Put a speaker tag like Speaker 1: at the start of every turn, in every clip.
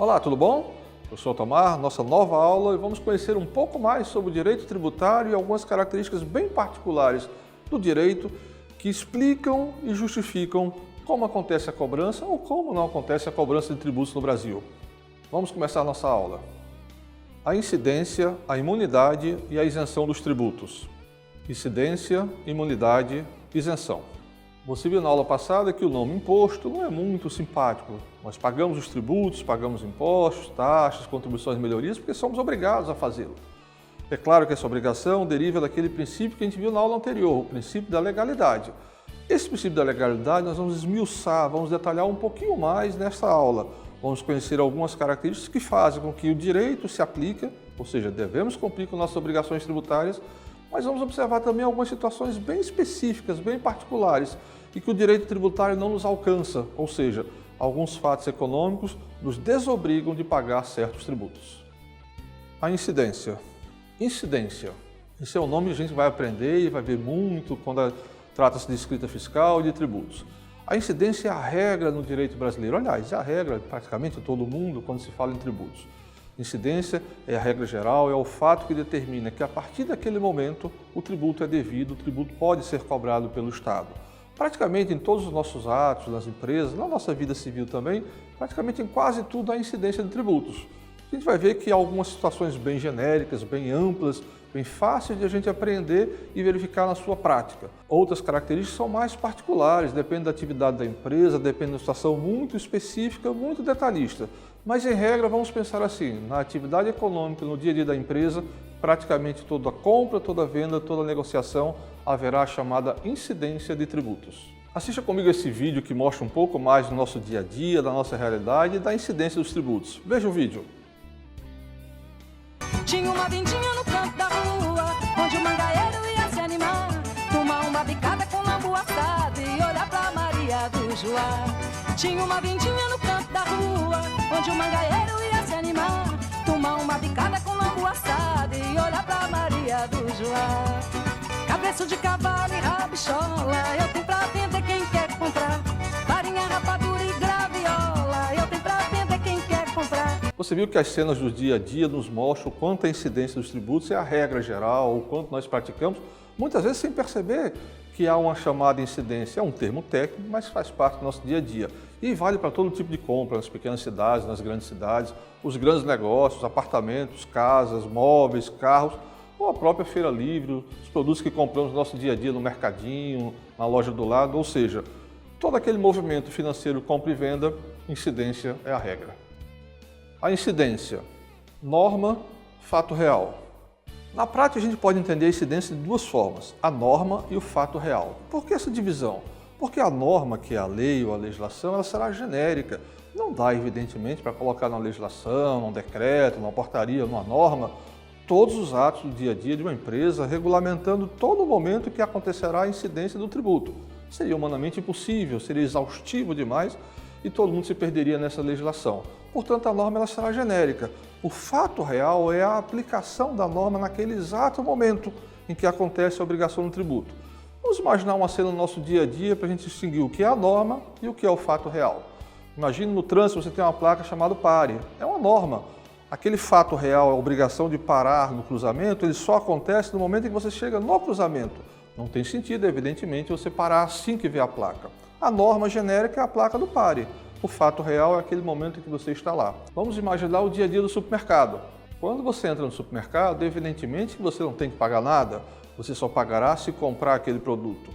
Speaker 1: Olá, tudo bom? Eu sou o Tomar, nossa nova aula, e vamos conhecer um pouco mais sobre o direito tributário e algumas características bem particulares do direito que explicam e justificam como acontece a cobrança ou como não acontece a cobrança de tributos no Brasil. Vamos começar a nossa aula. A incidência, a imunidade e a isenção dos tributos. Incidência, imunidade, isenção. Você viu na aula passada que o nome imposto não é muito simpático. Nós pagamos os tributos, pagamos impostos, taxas, contribuições e melhorias porque somos obrigados a fazê-lo. É claro que essa obrigação deriva daquele princípio que a gente viu na aula anterior, o princípio da legalidade. Esse princípio da legalidade nós vamos esmiuçar, vamos detalhar um pouquinho mais nesta aula. Vamos conhecer algumas características que fazem com que o direito se aplique, ou seja, devemos cumprir com nossas obrigações tributárias, mas vamos observar também algumas situações bem específicas, bem particulares, e que o direito tributário não nos alcança, ou seja, alguns fatos econômicos nos desobrigam de pagar certos tributos. A incidência. Incidência. Esse é um nome que a gente vai aprender e vai ver muito quando trata-se de escrita fiscal e de tributos. A incidência é a regra no direito brasileiro, aliás, é a regra praticamente todo mundo quando se fala em tributos. Incidência é a regra geral, é o fato que determina que a partir daquele momento o tributo é devido, o tributo pode ser cobrado pelo Estado. Praticamente em todos os nossos atos, nas empresas, na nossa vida civil também, praticamente em quase tudo há incidência de tributos. A gente vai ver que há algumas situações bem genéricas, bem amplas, bem fáceis de a gente aprender e verificar na sua prática. Outras características são mais particulares, depende da atividade da empresa, depende da situação muito específica, muito detalhista. Mas, em regra, vamos pensar assim, na atividade econômica, no dia a dia da empresa, praticamente toda compra, toda venda, toda negociação, haverá a chamada incidência de tributos. Assista comigo esse vídeo que mostra um pouco mais do nosso dia a dia, da nossa realidade e da incidência dos tributos. Veja o vídeo.
Speaker 2: Tinha uma vendinha no canto da rua, onde o mangaeiro ia se animar, tomar uma bicada com lambu assado e olhar pra Maria do Joá. Tinha uma vendinha no canto da rua, onde o mangaeiro ia se animar, tomar uma bicada com lambu assado e olhar pra Maria do Joá. Cabeça de cavalo e rabichola, eu tenho pra atender quem quer comprar. Farinha, rapadura e graviola, eu tenho pra atender quem quer comprar.
Speaker 1: Você viu que as cenas do dia a dia nos mostram o quanto a incidência dos tributos é a regra geral, o quanto nós praticamos, muitas vezes sem perceber que há uma chamada incidência. É um termo técnico, mas faz parte do nosso dia a dia. E vale para todo tipo de compra, nas pequenas cidades, nas grandes cidades, os grandes negócios, apartamentos, casas, móveis, carros, ou a própria feira livre, os produtos que compramos no nosso dia a dia no mercadinho, na loja do lado, ou seja, todo aquele movimento financeiro compra e venda, incidência é a regra. A incidência, norma, fato real. Na prática a gente pode entender a incidência de duas formas, a norma e o fato real. Por que essa divisão? Porque a norma, que é a lei ou a legislação, ela será genérica. Não dá, evidentemente, para colocar na legislação, num decreto, numa portaria, numa norma, todos os atos do dia a dia de uma empresa, regulamentando todo o momento que acontecerá a incidência do tributo. Seria humanamente impossível, seria exaustivo demais e todo mundo se perderia nessa legislação. Portanto, a norma ela será genérica. O fato real é a aplicação da norma naquele exato momento em que acontece a obrigação do tributo. Vamos imaginar uma cena no nosso dia a dia para a gente distinguir o que é a norma e o que é o fato real. Imagine no trânsito você tem uma placa chamada pare. É uma norma. Aquele fato real, a obrigação de parar no cruzamento, ele só acontece no momento em que você chega no cruzamento. Não tem sentido, evidentemente, você parar assim que vê a placa. A norma genérica é a placa do pare. O fato real é aquele momento em que você está lá. Vamos imaginar o dia a dia do supermercado. Quando você entra no supermercado, evidentemente que você não tem que pagar nada, você só pagará se comprar aquele produto.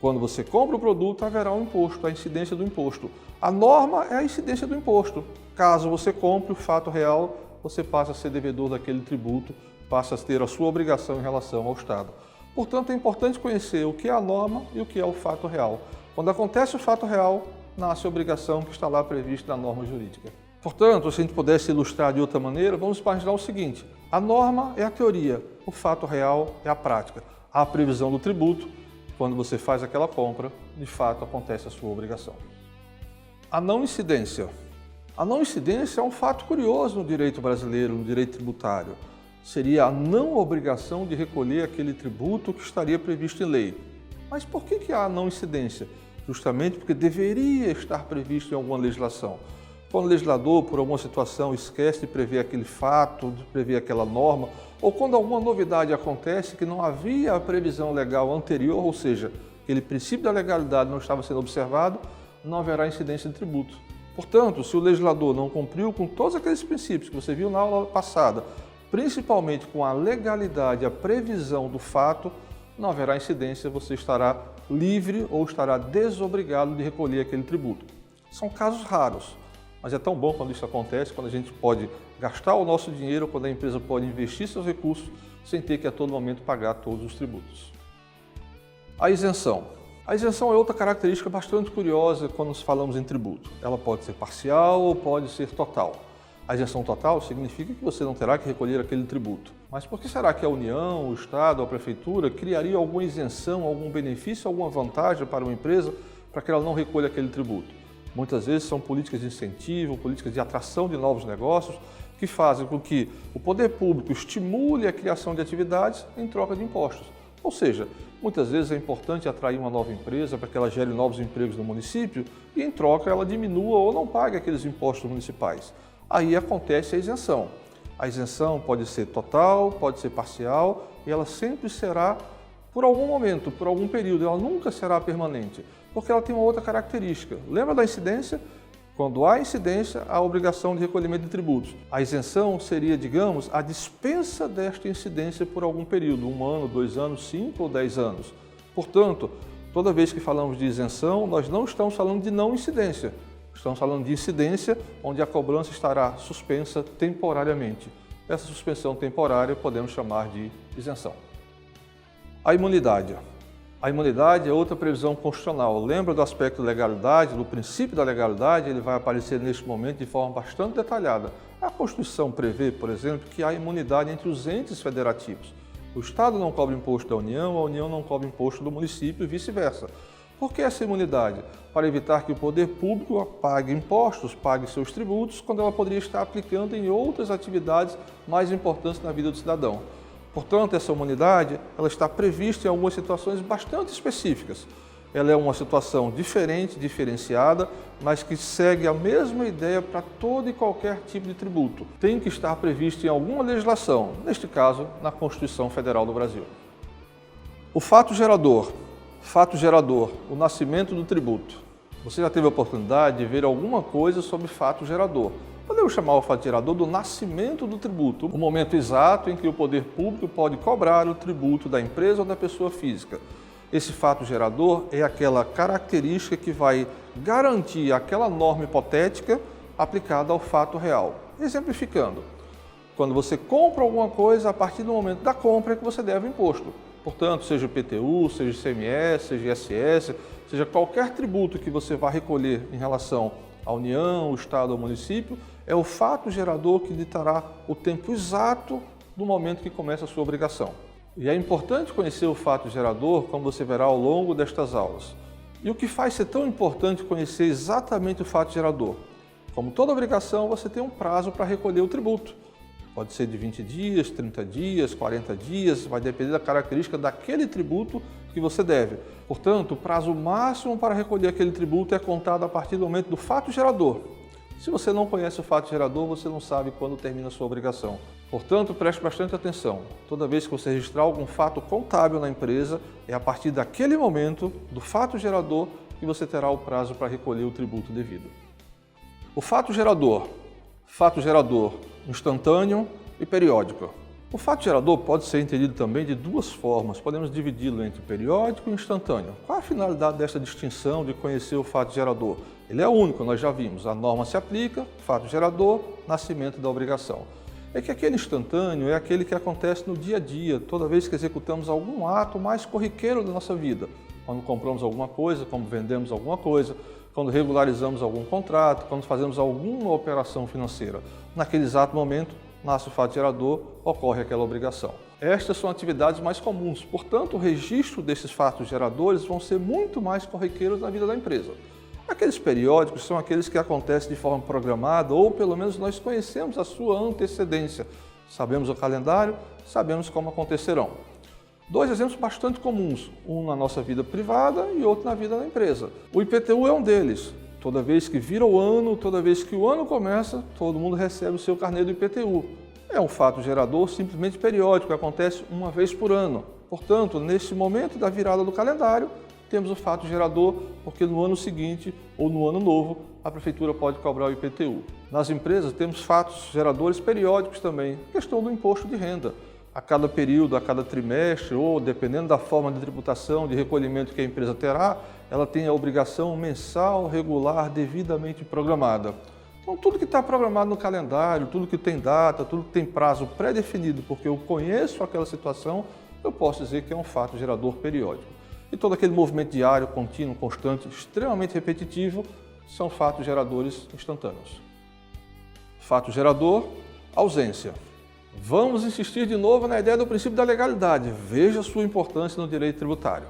Speaker 1: Quando você compra o produto, haverá um imposto, a incidência do imposto. A norma é a incidência do imposto. Caso você compre o fato real, você passa a ser devedor daquele tributo, passa a ter a sua obrigação em relação ao Estado. Portanto, é importante conhecer o que é a norma e o que é o fato real. Quando acontece o fato real, nasce a obrigação que está lá prevista na norma jurídica. Portanto, se a gente pudesse ilustrar de outra maneira, vamos imaginar o seguinte: a norma é a teoria, o fato real é a prática. A previsão do tributo, quando você faz aquela compra, de fato acontece a sua obrigação. A não incidência. A não incidência é um fato curioso no direito brasileiro, no direito tributário. Seria a não obrigação de recolher aquele tributo que estaria previsto em lei. Mas por que há a não incidência? Justamente porque deveria estar previsto em alguma legislação. Quando o legislador, por alguma situação, esquece de prever aquele fato, de prever aquela norma, ou quando alguma novidade acontece que não havia a previsão legal anterior, ou seja, aquele princípio da legalidade não estava sendo observado, não haverá incidência de tributo. Portanto, se o legislador não cumpriu com todos aqueles princípios que você viu na aula passada, principalmente com a legalidade, a previsão do fato, não haverá incidência, você estará livre ou estará desobrigado de recolher aquele tributo. São casos raros, mas é tão bom quando isso acontece, quando a gente pode gastar o nosso dinheiro, quando a empresa pode investir seus recursos sem ter que a todo momento pagar todos os tributos. A isenção. A isenção é outra característica bastante curiosa quando falamos em tributo. Ela pode ser parcial ou pode ser total. A isenção total significa que você não terá que recolher aquele tributo. Mas por que será que a União, o Estado, a Prefeitura criaria alguma isenção, algum benefício, alguma vantagem para uma empresa para que ela não recolha aquele tributo? Muitas vezes são políticas de incentivo, políticas de atração de novos negócios que fazem com que o poder público estimule a criação de atividades em troca de impostos. Ou seja, muitas vezes é importante atrair uma nova empresa para que ela gere novos empregos no município e, em troca, ela diminua ou não pague aqueles impostos municipais. Aí acontece a isenção. A isenção pode ser total, pode ser parcial e ela sempre será por algum momento, por algum período, ela nunca será permanente, porque ela tem uma outra característica. Lembra da incidência? Quando há incidência, há a obrigação de recolhimento de tributos. A isenção seria, digamos, a dispensa desta incidência por algum período, 1 ano, 2 anos, 5 ou 10 anos. Portanto, toda vez que falamos de isenção, nós não estamos falando de não incidência. Estamos falando de incidência, onde a cobrança estará suspensa temporariamente. Essa suspensão temporária podemos chamar de isenção. A imunidade. A imunidade é outra previsão constitucional. Lembra do aspecto da legalidade, do princípio da legalidade? Ele vai aparecer neste momento de forma bastante detalhada. A Constituição prevê, por exemplo, que há imunidade entre os entes federativos. O Estado não cobra imposto da União, a União não cobra imposto do município e vice-versa. Por que essa imunidade? Para evitar que o poder público pague impostos, pague seus tributos, quando ela poderia estar aplicando em outras atividades mais importantes na vida do cidadão. Portanto, essa imunidade ela está prevista em algumas situações bastante específicas. Ela é uma situação diferente, diferenciada, mas que segue a mesma ideia para todo e qualquer tipo de tributo. Tem que estar prevista em alguma legislação, neste caso, na Constituição Federal do Brasil. O fato gerador. Fato gerador, o nascimento do tributo. Você já teve a oportunidade de ver alguma coisa sobre fato gerador. Podemos chamar o fato gerador do nascimento do tributo, o momento exato em que o poder público pode cobrar o tributo da empresa ou da pessoa física. Esse fato gerador é aquela característica que vai garantir aquela norma hipotética aplicada ao fato real. Exemplificando, quando você compra alguma coisa, a partir do momento da compra é que você deve o imposto. Portanto, seja o IPTU, seja o ICMS, seja o ISS, seja qualquer tributo que você vá recolher em relação à União, o Estado ou o município, é o fato gerador que ditará o tempo exato do momento que começa a sua obrigação. E é importante conhecer o fato gerador, como você verá ao longo destas aulas. E o que faz ser tão importante conhecer exatamente o fato gerador? Como toda obrigação, você tem um prazo para recolher o tributo. Pode ser de 20 dias, 30 dias, 40 dias, vai depender da característica daquele tributo que você deve. Portanto, o prazo máximo para recolher aquele tributo é contado a partir do momento do fato gerador. Se você não conhece o fato gerador, você não sabe quando termina a sua obrigação. Portanto, preste bastante atenção. Toda vez que você registrar algum fato contábil na empresa, é a partir daquele momento, do fato gerador, que você terá o prazo para recolher o tributo devido. O fato gerador instantâneo e periódico. O fato gerador pode ser entendido também de duas formas. Podemos dividi-lo entre periódico e instantâneo. Qual a finalidade dessa distinção de conhecer o fato gerador? Ele é único, nós já vimos. A norma se aplica, fato gerador, nascimento da obrigação. É que aquele instantâneo é aquele que acontece no dia a dia, toda vez que executamos algum ato mais corriqueiro da nossa vida. Quando compramos alguma coisa, quando vendemos alguma coisa, quando regularizamos algum contrato, quando fazemos alguma operação financeira. Naquele exato momento, nasce o fato gerador, ocorre aquela obrigação. Estas são atividades mais comuns, portanto, o registro desses fatos geradores vão ser muito mais corriqueiros na vida da empresa. Aqueles periódicos são aqueles que acontecem de forma programada ou pelo menos nós conhecemos a sua antecedência. Sabemos o calendário, sabemos como acontecerão. Dois exemplos bastante comuns, um na nossa vida privada e outro na vida da empresa. O IPTU é um deles. Toda vez que vira o ano, toda vez que o ano começa, todo mundo recebe o seu carnê do IPTU. É um fato gerador simplesmente periódico, que acontece uma vez por ano. Portanto, nesse momento da virada do calendário, temos o fato gerador, porque no ano seguinte ou no ano novo, a prefeitura pode cobrar o IPTU. Nas empresas, temos fatos geradores periódicos também, questão do imposto de renda. A cada período, a cada trimestre, ou dependendo da forma de tributação, de recolhimento que a empresa terá, ela tem a obrigação mensal, regular, devidamente programada. Então, tudo que está programado no calendário, tudo que tem data, tudo que tem prazo pré-definido, porque eu conheço aquela situação, eu posso dizer que é um fato gerador periódico. E todo aquele movimento diário, contínuo, constante, extremamente repetitivo, são fatos geradores instantâneos. Fato gerador, ausência. Vamos insistir de novo na ideia do princípio da legalidade. Veja a sua importância no direito tributário.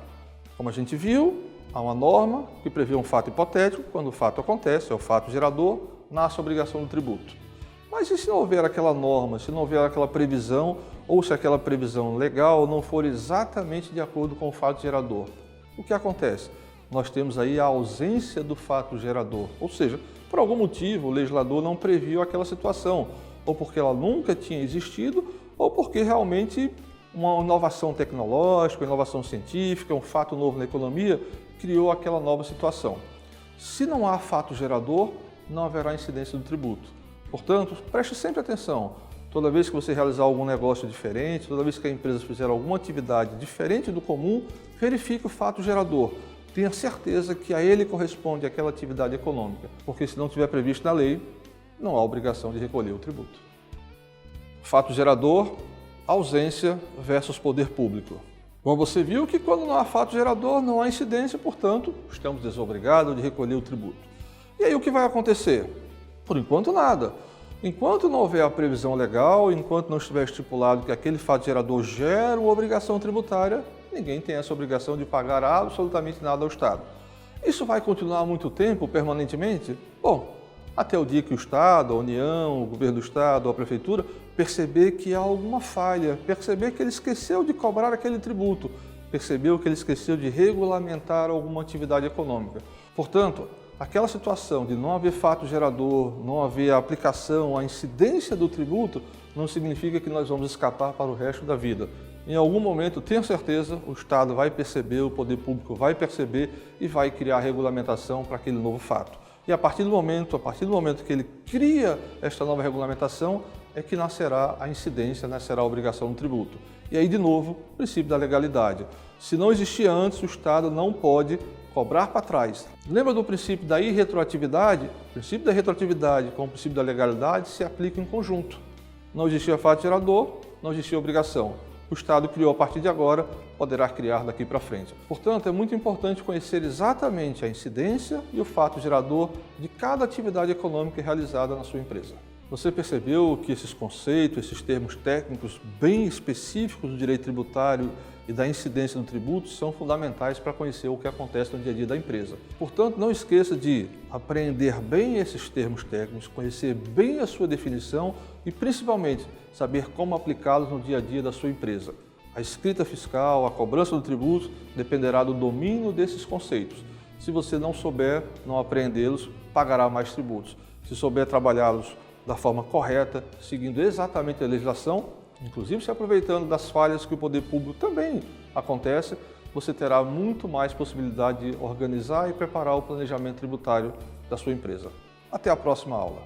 Speaker 1: Como a gente viu, há uma norma que prevê um fato hipotético. Quando o fato acontece, é o fato gerador, nasce a obrigação do tributo. Mas e se não houver aquela norma, se não houver aquela previsão, ou se aquela previsão legal não for exatamente de acordo com o fato gerador? O que acontece? Nós temos aí a ausência do fato gerador, ou seja, por algum motivo o legislador não previu aquela situação, ou porque ela nunca tinha existido, ou porque realmente uma inovação tecnológica, uma inovação científica, um fato novo na economia, criou aquela nova situação. Se não há fato gerador, não haverá incidência do tributo. Portanto, preste sempre atenção. Toda vez que você realizar algum negócio diferente, toda vez que a empresa fizer alguma atividade diferente do comum, verifique o fato gerador. Tenha certeza que a ele corresponde aquela atividade econômica, porque se não estiver previsto na lei, não há obrigação de recolher o tributo. Fato gerador, ausência versus poder público. Bom, você viu que quando não há fato gerador, não há incidência, portanto, estamos desobrigados de recolher o tributo. E aí o que vai acontecer? Por enquanto nada. Enquanto não houver a previsão legal, enquanto não estiver estipulado que aquele fato gerador gera uma obrigação tributária, ninguém tem essa obrigação de pagar absolutamente nada ao Estado. Isso vai continuar há muito tempo, permanentemente? Bom, até o dia que o Estado, a União, o governo do Estado, a Prefeitura, perceber que há alguma falha, perceber que ele esqueceu de cobrar aquele tributo, percebeu que ele esqueceu de regulamentar alguma atividade econômica. Portanto, aquela situação de não haver fato gerador, não haver a aplicação, a incidência do tributo, não significa que nós vamos escapar para o resto da vida. Em algum momento, tenho certeza, o Estado vai perceber, o poder público vai perceber e vai criar regulamentação para aquele novo fato. E a partir do momento que ele cria esta nova regulamentação, é que nascerá a incidência, nascerá a obrigação do tributo. E aí, de novo, o princípio da legalidade. Se não existia antes, o Estado não pode cobrar para trás. Lembra do princípio da irretroatividade? O princípio da retroatividade com o princípio da legalidade se aplicam em conjunto. Não existia fato gerador, não existia obrigação. O Estado criou a partir de agora, poderá criar daqui para frente. Portanto, é muito importante conhecer exatamente a incidência e o fato gerador de cada atividade econômica realizada na sua empresa. Você percebeu que esses conceitos, esses termos técnicos bem específicos do direito tributário e da incidência no tributo são fundamentais para conhecer o que acontece no dia a dia da empresa. Portanto, não esqueça de apreender bem esses termos técnicos, conhecer bem a sua definição e, principalmente, saber como aplicá-los no dia a dia da sua empresa. A escrita fiscal, a cobrança do tributo dependerá do domínio desses conceitos. Se você não souber, não apreendê-los, pagará mais tributos. Se souber trabalhá-los da forma correta, seguindo exatamente a legislação, inclusive se aproveitando das falhas que o poder público também acontece, você terá muito mais possibilidade de organizar e preparar o planejamento tributário da sua empresa. Até a próxima aula.